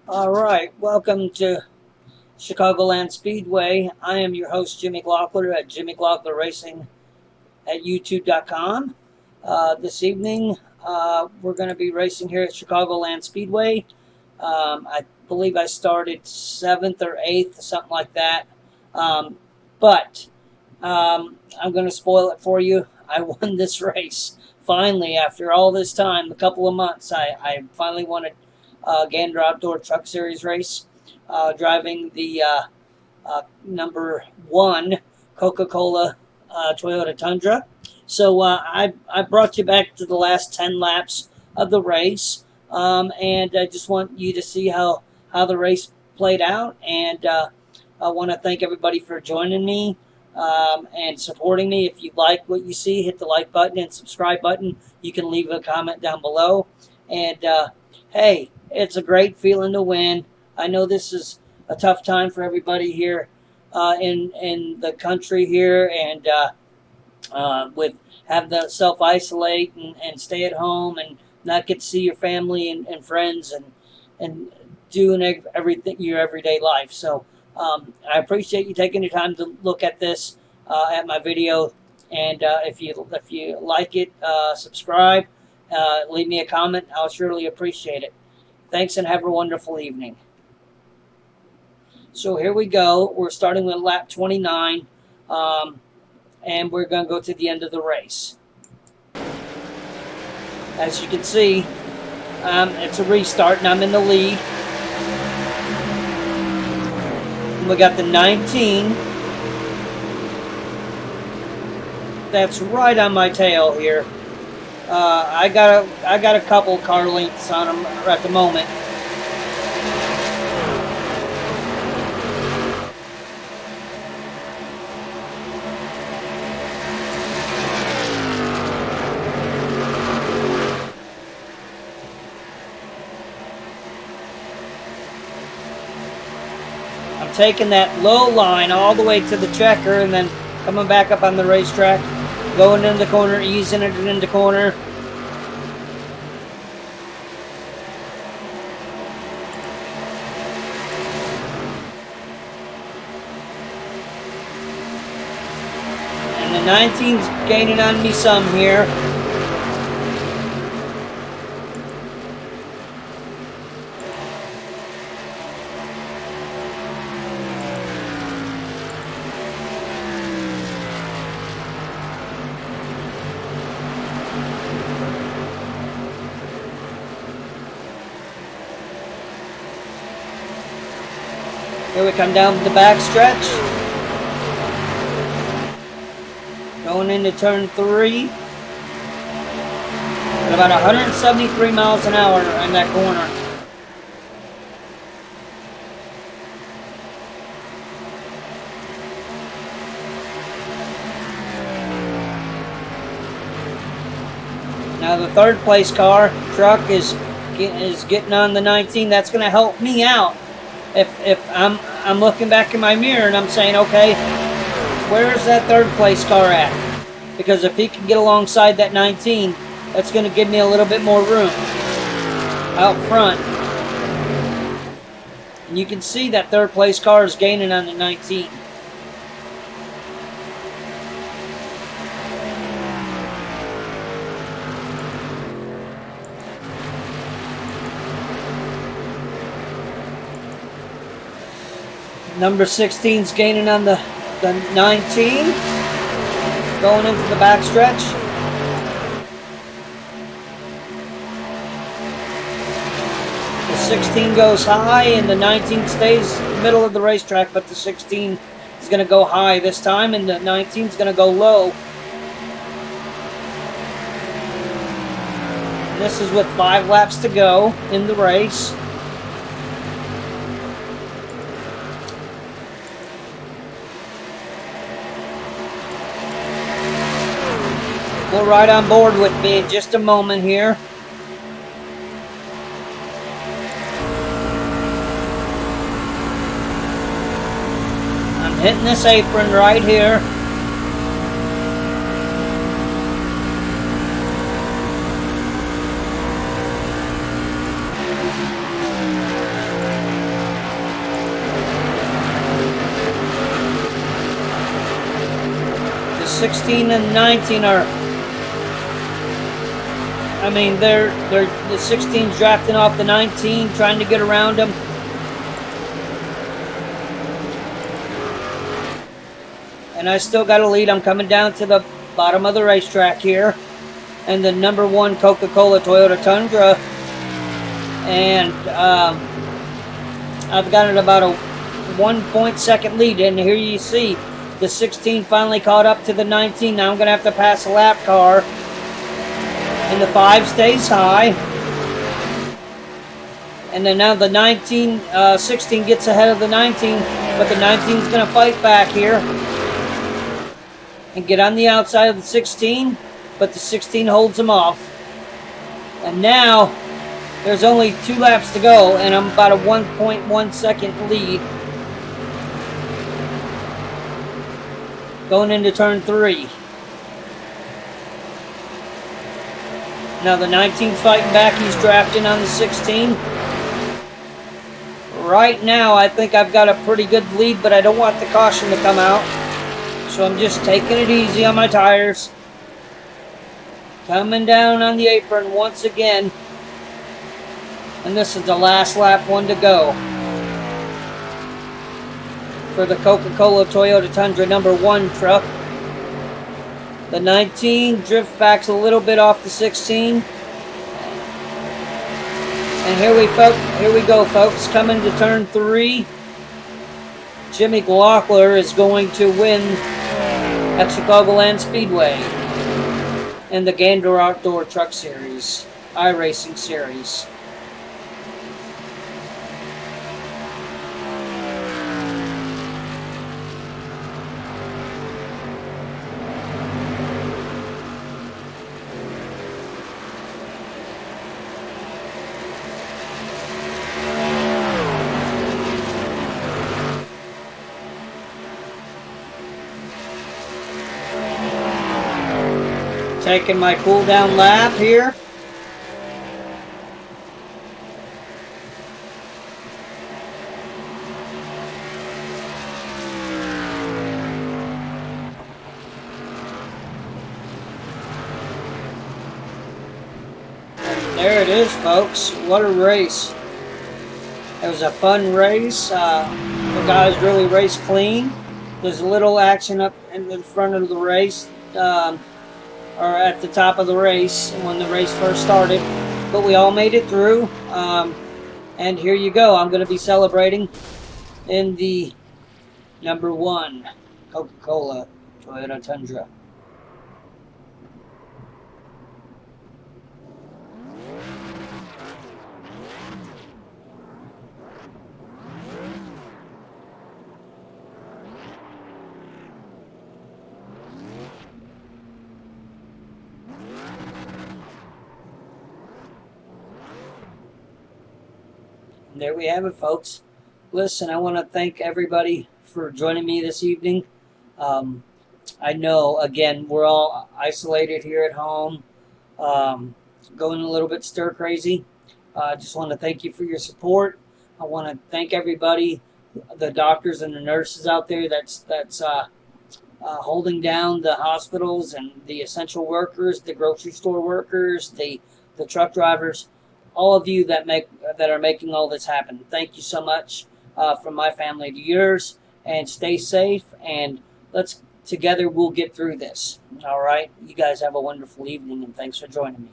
All right, welcome to Chicagoland Speedway. I am your host, Jimmy Glockler at Jimmy Glockler Racing at YouTube.com. This evening, we're going to be racing here at Chicagoland Speedway. I believe I started seventh or eighth, something like that. But I'm going to spoil it for you. I won this race. Finally, after all this time, a couple of months, I finally won a Gander Outdoor Truck Series race, driving the number one Coca-Cola Toyota Tundra. So I brought you back to the last 10 laps of the race, and I just want you to see how the race played out. And I want to thank everybody for joining me and supporting me. If you like what you see, hit the like button and subscribe button. You can leave a comment down below. And hey, it's a great feeling to win. I know this is a tough time for everybody here in the country here, and with having to self isolate and stay at home and not get to see your family and friends and doing everything your everyday life. So I appreciate you taking your time to look at this at my video, and if you like it, subscribe, leave me a comment. I'll surely appreciate it. Thanks and have a wonderful evening. So here we go. We're starting with lap 29, and we're going to go to the end of the race. As you can see, it's a restart, and I'm in the lead. We got the 19. That's right on my tail here. I got a couple car lengths on them at the moment. I'm taking that low line all the way to the checker and then coming back up on the racetrack, going in the corner, easing it into corner. And the 19's gaining on me some here. Here we come down the back stretch. Going into turn 3. At about 173 miles an hour in that corner. Now the third place truck is getting on the 19. That's going to help me out. If I'm looking back in my mirror and I'm saying, okay, where's that third place car at? Because if he can get alongside that 19, that's going to give me a little bit more room out front. And you can see that third place car is gaining on the 19. Number 16's gaining on the 19, going into the backstretch. The 16 goes high and the 19 stays in the middle of the racetrack, but the 16 is going to go high this time and the 19 is going to go low. This is with 5 laps to go in the race. We'll ride on board with me in just a moment here. I'm hitting this apron right here. 16 and 19 are, I mean, they're the 16's drafting off the 19, trying to get around them. And I still got a lead. I'm coming down to the bottom of the racetrack here. And the number 1 Coca-Cola Toyota Tundra. And I've got it about a 1.2 lead. And here you see the 16 finally caught up to the 19. Now I'm going to have to pass a lap car. And the 5 stays high. And then now the 16 gets ahead of the 19. But the 19 is going to fight back here and get on the outside of the 16, but the 16 holds him off. And now there's only 2 laps to go, and I'm about a 1.1 second lead going into turn 3. Now the 19's fighting back. He's drafting on the 16. Right now I think I've got a pretty good lead, but I don't want the caution to come out. So I'm just taking it easy on my tires. Coming down on the apron once again. And this is the last lap, 1 to go. For the Coca-Cola Toyota Tundra number 1 truck. The 19 drift backs a little bit off the 16. And here we go, folks. Coming to turn 3. Jimmy Glockler is going to win at Chicagoland Speedway in the Gander Outdoor Truck Series, Iracing Series. Taking my cool down lap here. There it is, folks. What a race. It was a fun race. The guys really raced clean. There's a little action up in the front of the race. Or at the top of the race when the race first started, but we all made it through, and here you go. I'm going to be celebrating in the number 1 Coca-Cola Toyota Tundra. There we have it, folks. Listen, I want to thank everybody for joining me this evening. I know, again, we're all isolated here at home, going a little bit stir crazy. I just want to thank you for your support. I want to thank everybody, the doctors and the nurses out there that's holding down the hospitals, and the essential workers, the grocery store workers, the truck drivers. All of you that are making all this happen. Thank you so much, from my family to yours, and stay safe, and together we'll get through this. All right? You guys have a wonderful evening, and thanks for joining me.